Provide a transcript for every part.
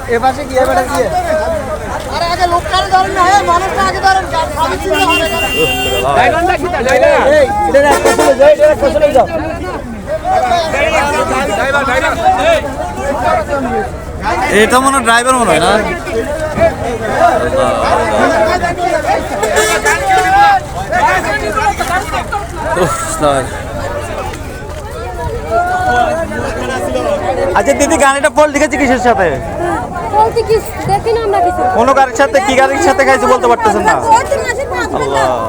এ পাশে গিয়ে বেটা গিয়ে আরে আগে লোকটার ধরেন না মানুষটা আগে ধরেন সবই চিন্তা হবে ড্রাইভারটা কি ড্রাইভার এই এটা কোসলে যাই এটা কোসলে যাও এটা মনে ড্রাইভার মনে হয় না আচ্ছা দিদি গাড়িটা পল্টি খাইছে কিসের সাথে কোন গাড়ির সাথে কি গাড়ির সাথে খাইছে বলতে পারতেছেন না আল্লাহ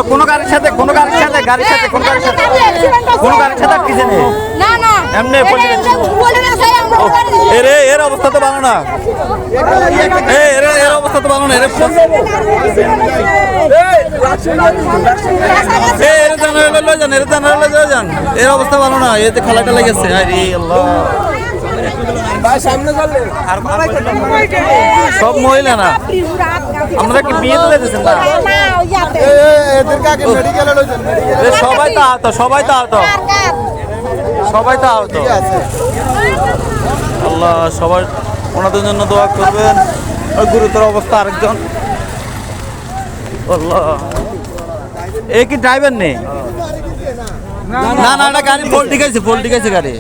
কোন গাড়ির সাথে কোন গাড়ির সাথে গাড়ির সাথে কোন গাড়ির সাথে কোন গাড়ির সাথে আটকেছে না না এমনি এর অবস্থা তো ভালো না এর অবস্থা তো ভালো না এর অবস্থা ভালো না এতে খালাটা লেগেছে আরে আল্লাহ সব মহিলা না আমরা কি বিয়ে দিলে দিচ্ছেন না সবাই তো আহত সবাই তো আহত সবাই তো আহত আল্লাহ সবাই ওনাদের জন্য দোয়া করবেন ওই গুরুতর অবস্থা আরেকজন আল্লাহ এ কি ড্রাইভার নেই না না এটা গাড়ি ফল্টি খাইছে গাড়ি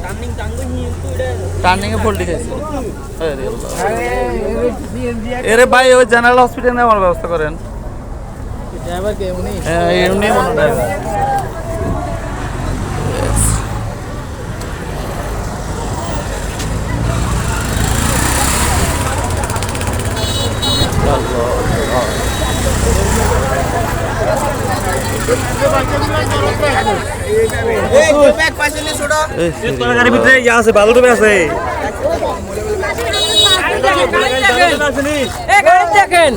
টার্নিং এ ফল্টি খাইছে এরে ভাই ওই জেনারেল হসপিটালে নেওয়ার ব্যবস্থা করেন ড্রাইভার কে উনি হ্যাঁ উনি মনে ড্রাইভার গাড়ির ভিতরে ইয়া আছে বালু ডুবে আছে দেখেন